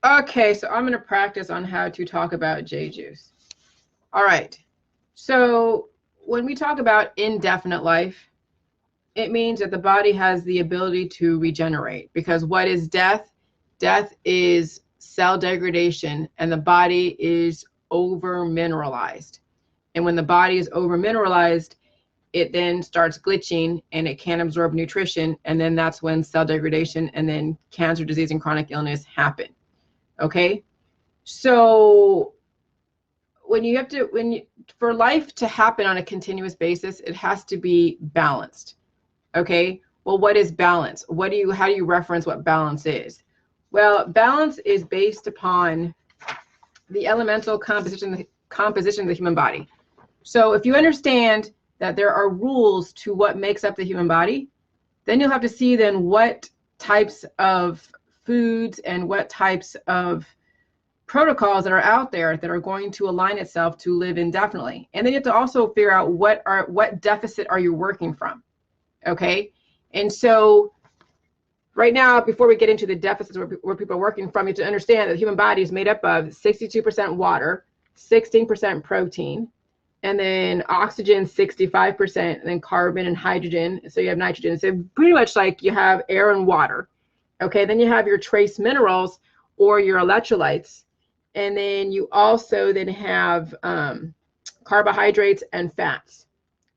Okay, so I'm going to practice on how to talk about J juice. All right. So when we talk about indefinite life, it means that the body has the ability to regenerate, because what is death? Death is cell degradation, and the body is over mineralized. And when the body is over mineralized, it then starts glitching and it can't absorb nutrition. And then that's when cell degradation and then cancer, disease, and chronic illness happen. Okay. So for life to happen on a continuous basis, it has to be balanced. Okay. Well, what is balance? How do you reference what balance is? Well, balance is based upon the elemental composition of the human body. So if you understand that there are rules to what makes up the human body, then you'll have to see then what types of foods and what types of protocols that are out there that are going to align itself to live indefinitely. And then you have to also figure out what deficit are you working from. Okay. And so right now, before we get into the deficits where people are working from, you have to understand that the human body is made up of 62% water, 16% protein, and then oxygen 65%, and then carbon and hydrogen. So you have nitrogen. So pretty much like you have air and water. Okay. Then you have your trace minerals or your electrolytes. And then you also then have carbohydrates and fats.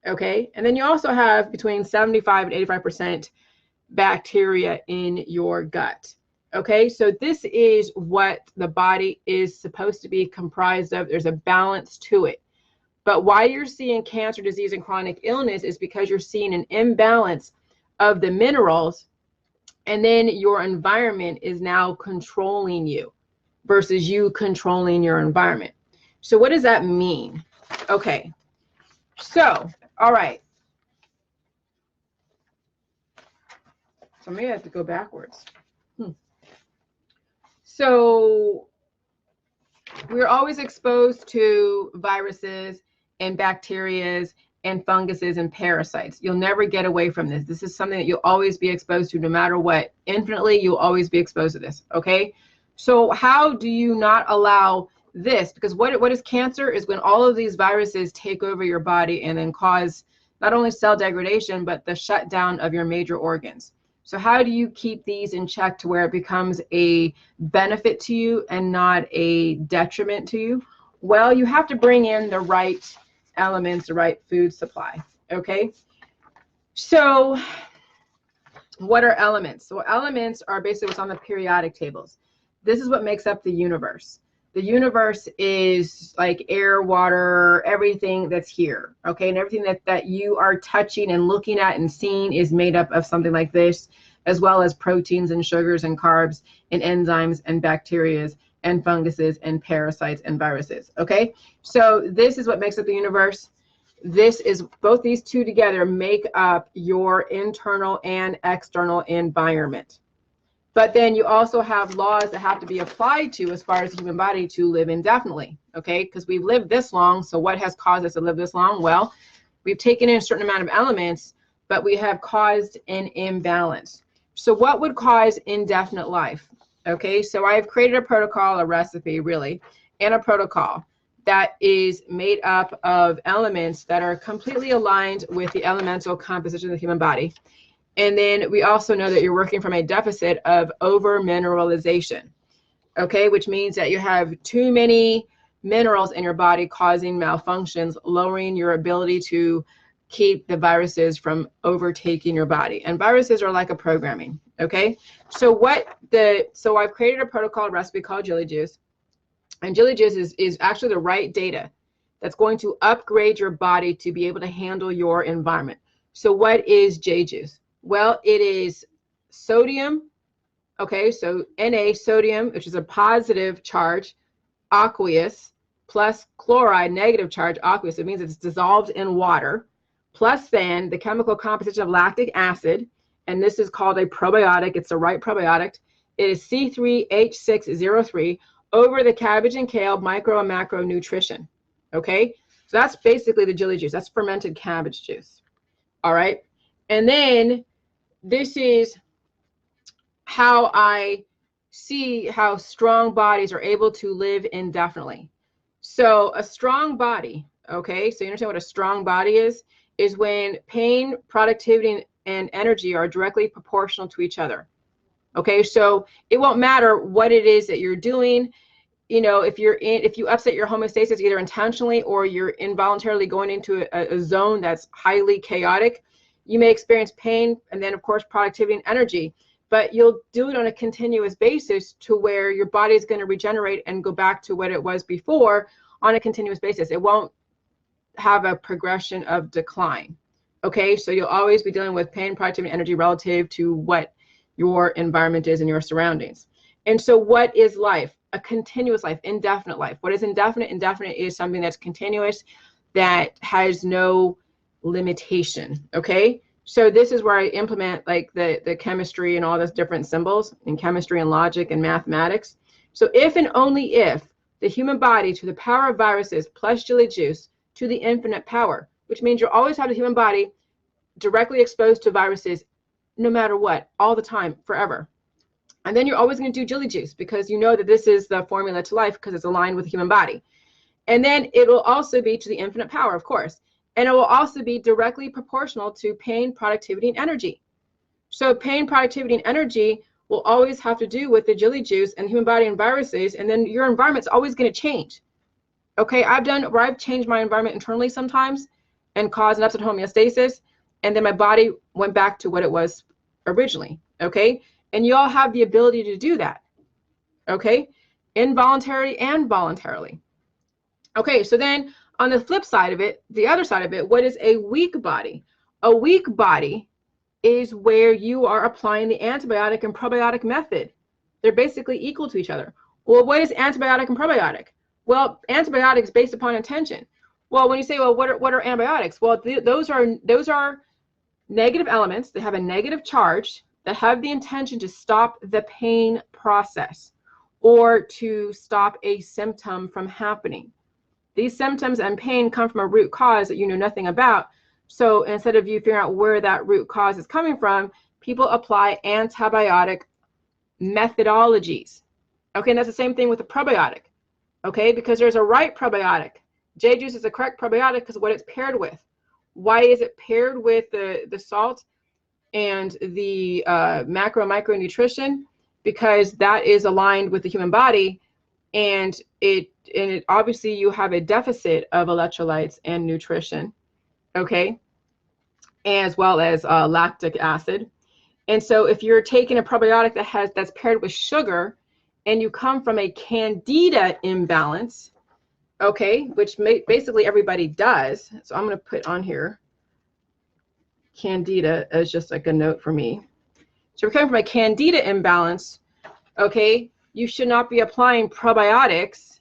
Okay. And then you also have between 75 and 85% bacteria in your gut. Okay. So this is what the body is supposed to be comprised of. There's a balance to it. But why you're seeing cancer, disease, and chronic illness is because you're seeing an imbalance of the minerals, and then your environment is now controlling you versus you controlling your environment. So what does that mean? Okay. So, all right. So maybe I have to go backwards. So we're always exposed to viruses and bacterias and funguses and parasites. You'll never get away from this. This is something that you'll always be exposed to no matter what. Infinitely, you'll always be exposed to this. Okay. So how do you not allow this? Because what is cancer is when all of these viruses take over your body and then cause not only cell degradation, but the shutdown of your major organs. So how do you keep these in check to where it becomes a benefit to you and not a detriment to you? Well, you have to bring in the right elements, the right food supply. Okay. So what are elements? So elements are basically what's on the periodic tables. This is what makes up the universe. The universe is like air, water, everything that's here. Okay. And everything that you are touching and looking at and seeing is made up of something like this, as well as proteins and sugars and carbs and enzymes and bacteria and funguses and parasites and viruses. Okay. So this is what makes up the universe. This is both these two together make up your internal and external environment. But then you also have laws that have to be applied to as far as the human body to live indefinitely, okay? Because we've lived this long, so what has caused us to live this long? Well, we've taken in a certain amount of elements, but we have caused an imbalance. So what would cause indefinite life? Okay, so I've created a protocol, a recipe really, and a protocol that is made up of elements that are completely aligned with the elemental composition of the human body. And then we also know that you're working from a deficit of over mineralization, okay, which means that you have too many minerals in your body causing malfunctions, lowering your ability to keep the viruses from overtaking your body. And viruses are like a programming, okay? So I've created a protocol recipe called Jilly Juice. And Jilly Juice is actually the right data that's going to upgrade your body to be able to handle your environment. So what is J Juice? Well, it is sodium, okay, so Na, sodium, which is a positive charge, aqueous, plus chloride, negative charge, aqueous. It means it's dissolved in water, plus then the chemical composition of lactic acid, and this is called a probiotic. It's the right probiotic. It is C3H603 over the cabbage and kale micro and macro nutrition, okay? So that's basically the Jilly Juice. That's fermented cabbage juice, all right? And then this is how I see how strong bodies are able to live indefinitely. So a strong body, okay, so you understand what a strong body is when pain, productivity, and energy are directly proportional to each other. Okay, so it won't matter what it is that you're doing. You know, if you upset your homeostasis either intentionally or you're involuntarily going into a zone that's highly chaotic, you may experience pain and then of course productivity and energy, but you'll do it on a continuous basis to where your body is going to regenerate and go back to what it was before on a continuous basis. It won't have a progression of decline. Okay, so you'll always be dealing with pain, productivity, and energy relative to what your environment is and your surroundings. And so what is life? A continuous life, indefinite life. What is indefinite? Indefinite is something that's continuous, that has no limitation. Okay, so this is where I implement like the chemistry and all those different symbols in chemistry and logic and mathematics. So if and only if the human body to the power of viruses plus Jilly Juice to the infinite power, which means you'll always have the human body directly exposed to viruses no matter what, all the time, forever. And then you're always going to do Jilly Juice because you know that this is the formula to life because it's aligned with the human body. And then it will also be to the infinite power, of course. And it will also be directly proportional to pain, productivity, and energy. So pain, productivity, and energy will always have to do with the Jilly Juice and human body and viruses. And then your environment's always going to change. Okay, I've changed my environment internally sometimes and caused an upset homeostasis. And then my body went back to what it was originally. Okay. And you all have the ability to do that, okay? Involuntarily and voluntarily. Okay, so then on the flip side of it, the other side of it, what is a weak body? A weak body is where you are applying the antibiotic and probiotic method. They're basically equal to each other. Well, what is antibiotic and probiotic? Well, antibiotics based upon intention. Well, when you say, well, what are antibiotics? Well, those are negative elements. They have a negative charge that have the intention to stop the pain process or to stop a symptom from happening. These symptoms and pain come from a root cause that you know nothing about. So instead of you figuring out where that root cause is coming from, people apply antibiotic methodologies. Okay, and that's the same thing with a probiotic. Okay, because there's a right probiotic. J-Juice is the correct probiotic because of what it's paired with. Why is it paired with the salt and the macro and micronutrition? Because that is aligned with the human body, and it obviously you have a deficit of electrolytes and nutrition, okay, as well as lactic acid. And so if you're taking a probiotic that's paired with sugar and you come from a candida imbalance, okay, which basically everybody does, so I'm going to put on here candida as just like a note for me. So we're coming from a candida imbalance, okay, you should not be applying probiotics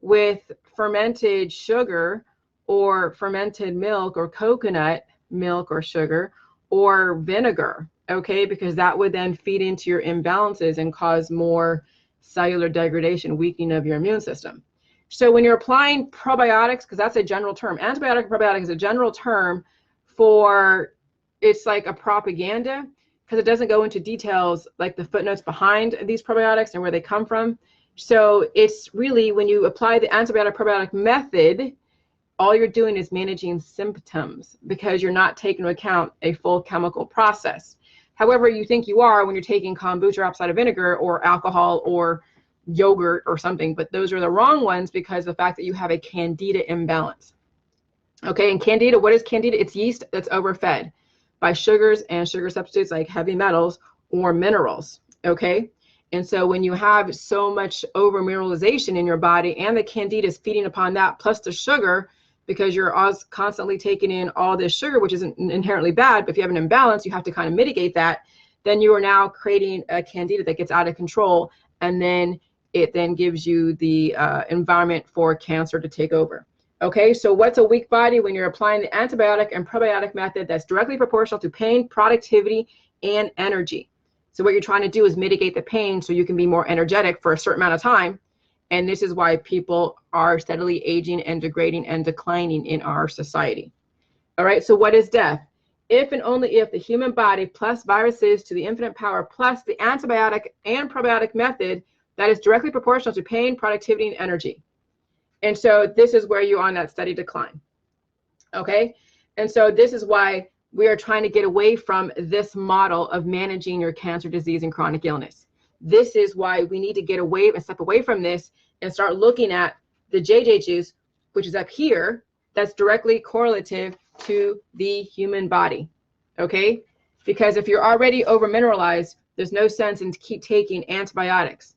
with fermented sugar or fermented milk or coconut milk or sugar or vinegar, okay, because that would then feed into your imbalances and cause more cellular degradation, weakening of your immune system. So when you're applying probiotics, because that's a general term, antibiotic and probiotic is a general term for, it's like a propaganda, because it doesn't go into details like the footnotes behind these probiotics and where they come from. So it's really, when you apply the antibiotic probiotic method, all you're doing is managing symptoms because you're not taking into account a full chemical process. However, you think you are when you're taking kombucha or apple cider vinegar or alcohol or yogurt or something, but those are the wrong ones because of the fact that you have a candida imbalance. Okay, and candida, what is candida? It's yeast that's overfed by sugars and sugar substitutes like heavy metals or minerals, okay? And so when you have so much over mineralization in your body and the candida is feeding upon that plus the sugar, because you're constantly taking in all this sugar, which isn't inherently bad, but if you have an imbalance, you have to kind of mitigate that, then you are now creating a candida that gets out of control, and then it then gives you the environment for cancer to take over. Okay, so what's a weak body? When you're applying the antibiotic and probiotic method that's directly proportional to pain, productivity, and energy. So what you're trying to do is mitigate the pain so you can be more energetic for a certain amount of time. And this is why people are steadily aging and degrading and declining in our society. All right, so what is death? if and only if the human body plus viruses to the infinite power plus the antibiotic and probiotic method that is directly proportional to pain, productivity, and energy. And so this is where you're on that steady decline. Okay? And so this is why we are trying to get away from this model of managing your cancer, disease, and chronic illness. This is why we need to get away and step away from this and start looking at the JJ juice, which is up here, that's directly correlative to the human body. Okay? Because if you're already over mineralized, there's no sense in keep taking antibiotics.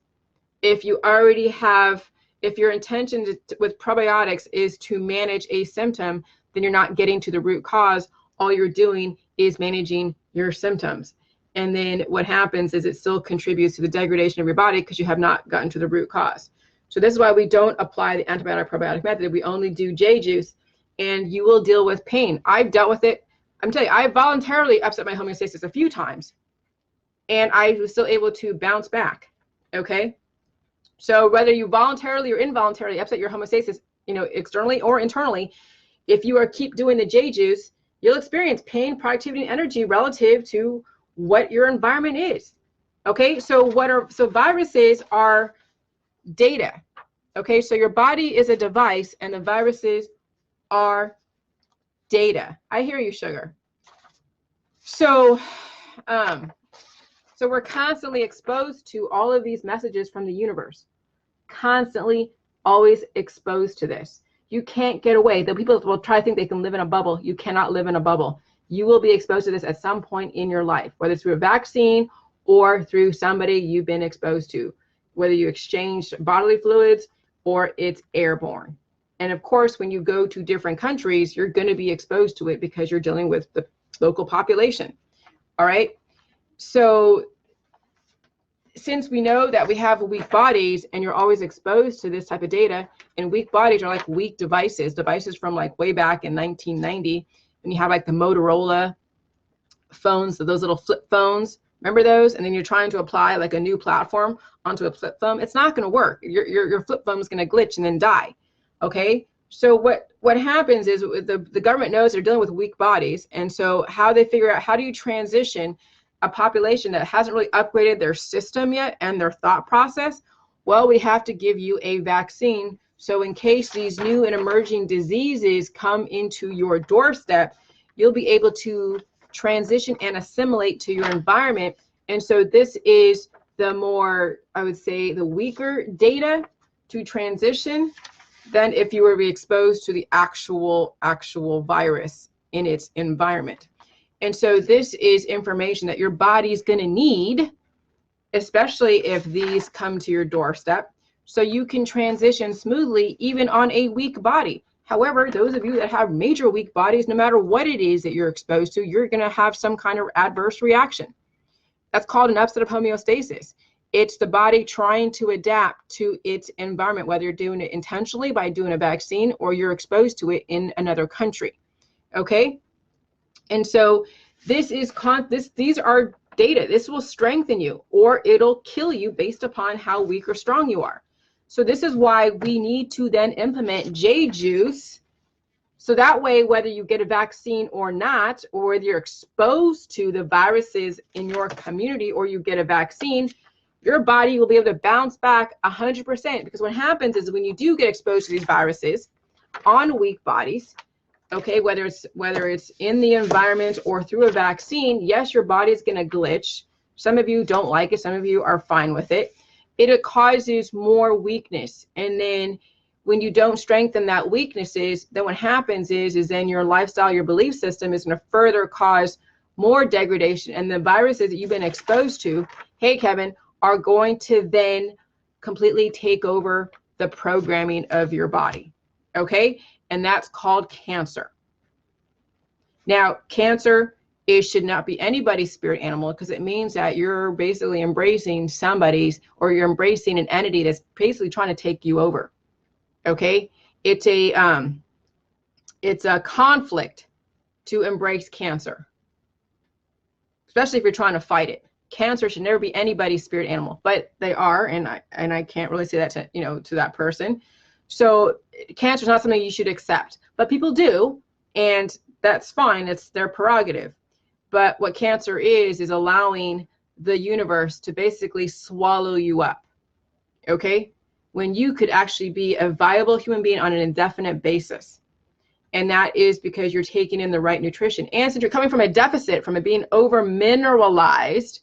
If you already have, if your intention with probiotics is to manage a symptom, then you're not getting to the root cause. All you're doing is managing your symptoms. And then what happens is it still contributes to the degradation of your body because you have not gotten to the root cause. So this is why we don't apply the antibiotic probiotic method. We only do J juice, and you will deal with pain. I've dealt with it. I'm telling you, I voluntarily upset my homeostasis a few times, and I was still able to bounce back. Okay? So whether you voluntarily or involuntarily upset your homeostasis, externally or internally, if you keep doing the J juice, you'll experience pain, productivity, and energy relative to what your environment is. Okay, so viruses are data. Okay, so your body is a device and the viruses are data. I hear you, sugar. So we're constantly exposed to all of these messages from the universe. Constantly, always exposed to this. You can't get away. The people will try to think they can live in a bubble. You cannot live in a bubble. You will be exposed to this at some point in your life, whether it's through a vaccine or through somebody you've been exposed to, whether you exchange bodily fluids or it's airborne. And of course, when you go to different countries, you're going to be exposed to it because you're dealing with the local population. All right. So since we know that we have weak bodies and you're always exposed to this type of data, and weak bodies are like weak devices from like way back in 1990, and you have like the Motorola phones, so those little flip phones, remember those? And then you're trying to apply like a new platform onto a flip phone. It's not going to work. Your flip phone is going to glitch and then die. Okay. So what happens is the government knows they're dealing with weak bodies. And so how they figure out, how do you transition a population that hasn't really upgraded their system yet and their thought process? Well, we have to give you a vaccine. So in case these new and emerging diseases come into your doorstep, you'll be able to transition and assimilate to your environment. And so this is the more, I would say, the weaker data to transition than if you were to be exposed to the actual virus in its environment. And so this is information that your body's going to need, especially if these come to your doorstep, so you can transition smoothly even on a weak body. However, those of you that have major weak bodies, no matter what it is that you're exposed to, you're going to have some kind of adverse reaction. That's called an upset of homeostasis. It's the body trying to adapt to its environment, whether you're doing it intentionally by doing a vaccine or you're exposed to it in another country. Okay? And so these are data. This will strengthen you or it'll kill you based upon how weak or strong you are. So this is why we need to then implement J juice. So that way, whether you get a vaccine or not, or whether you're exposed to the viruses in your community or you get a vaccine, your body will be able to bounce back 100%. Because what happens is when you do get exposed to these viruses on weak bodies, okay, whether it's in the environment or through a vaccine, yes, your body's going to glitch. Some of you don't like it. Some of you are fine with it. It causes more weakness. And then when you don't strengthen that weaknesses, then what happens is then your lifestyle, your belief system is going to further cause more degradation. And the viruses that you've been exposed to, hey, Kevin, are going to then completely take over the programming of your body. Okay? And that's called cancer. Now, cancer should not be anybody's spirit animal, because it means that you're basically embracing somebody's, or you're embracing an entity that's basically trying to take you over. Okay? It's a conflict to embrace cancer, especially if you're trying to fight it. Cancer should never be anybody's spirit animal, but they are, and I can't really say that to that person. So cancer is not something you should accept, but people do, and that's fine. It's their prerogative. But what cancer is allowing the universe to basically swallow you up, okay? When you could actually be a viable human being on an indefinite basis. And that is because you're taking in the right nutrition. And since you're coming from a deficit, from it being over mineralized,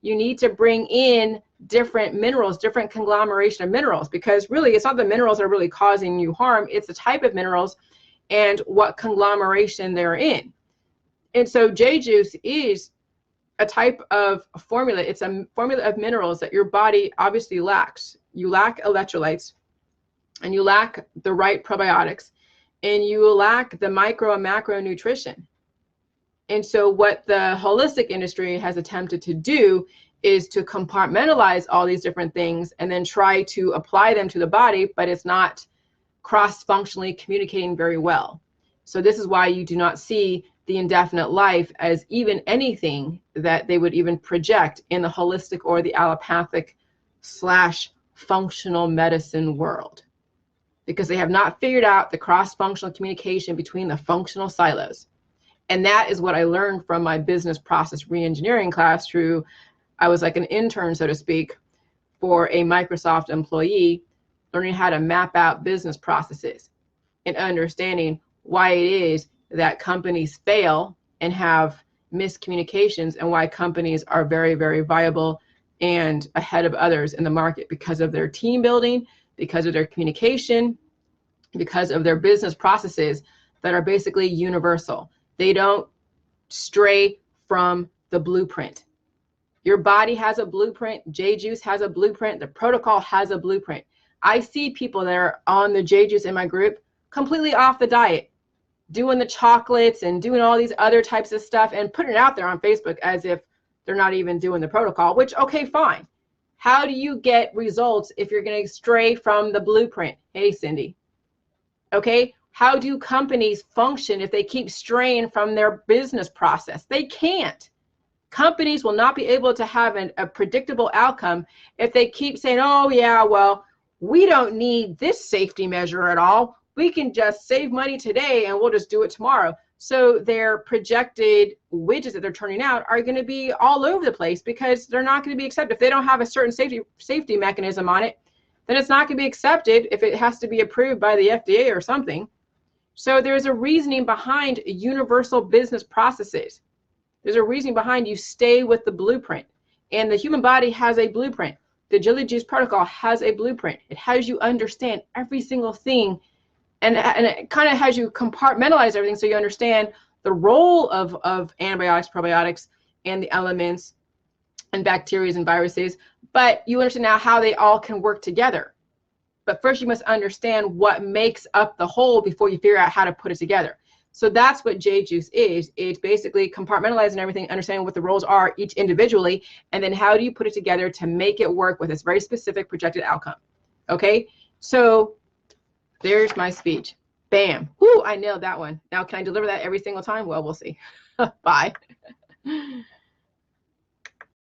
you need to bring in different minerals, different conglomeration of minerals, because really it's not the minerals that are really causing you harm, it's the type of minerals and what conglomeration they're in. And so J-Juice is a type of formula. It's a formula of minerals that your body obviously lacks. You lack electrolytes, and you lack the right probiotics, and you lack the micro and macro nutrition. And so what the holistic industry has attempted to do is to compartmentalize all these different things and then try to apply them to the body, but it's not cross-functionally communicating very well. So this is why you do not see the indefinite life as even anything that they would even project in the holistic or the allopathic / functional medicine world, because they have not figured out the cross-functional communication between the functional silos. And that is what I learned from my business process reengineering class through, I was like an intern, so to speak, for a Microsoft employee, learning how to map out business processes and understanding why it is that companies fail and have miscommunications, and why companies are very, very viable and ahead of others in the market because of their team building, because of their communication, because of their business processes that are basically universal. They don't stray from the blueprint. Your body has a blueprint. J-Juice has a blueprint. The protocol has a blueprint. I see people that are on the J-Juice in my group completely off the diet, doing the chocolates and doing all these other types of stuff and putting it out there on Facebook as if they're not even doing the protocol, which, okay, fine. How do you get results if you're going to stray from the blueprint? Hey, Cindy. Okay. How do companies function if they keep straying from their business process? They can't. Companies will not be able to have a predictable outcome if they keep saying, oh yeah, well, we don't need this safety measure at all. We can just save money today and we'll just do it tomorrow. So their projected widgets that they're turning out are going to be all over the place because they're not going to be accepted. If they don't have a certain safety mechanism on it, then it's not going to be accepted if it has to be approved by the FDA or something. So there's a reasoning behind universal business processes. There's a reasoning behind you stay with the blueprint. And the human body has a blueprint. The J-Juice protocol has a blueprint. It has you understand every single thing. And it kind of has you compartmentalize everything so you understand the role of antibiotics, probiotics, and the elements and bacteria and viruses. But you understand now how they all can work together. But first you must understand what makes up the whole before you figure out how to put it together. So that's what J-Juice is. It's basically compartmentalizing everything, understanding what the roles are each individually, and then how do you put it together to make it work with this very specific projected outcome. Okay, so there's my speech. Bam. Whoo, I nailed that one. Now, can I deliver that every single time? Well, we'll see. Bye.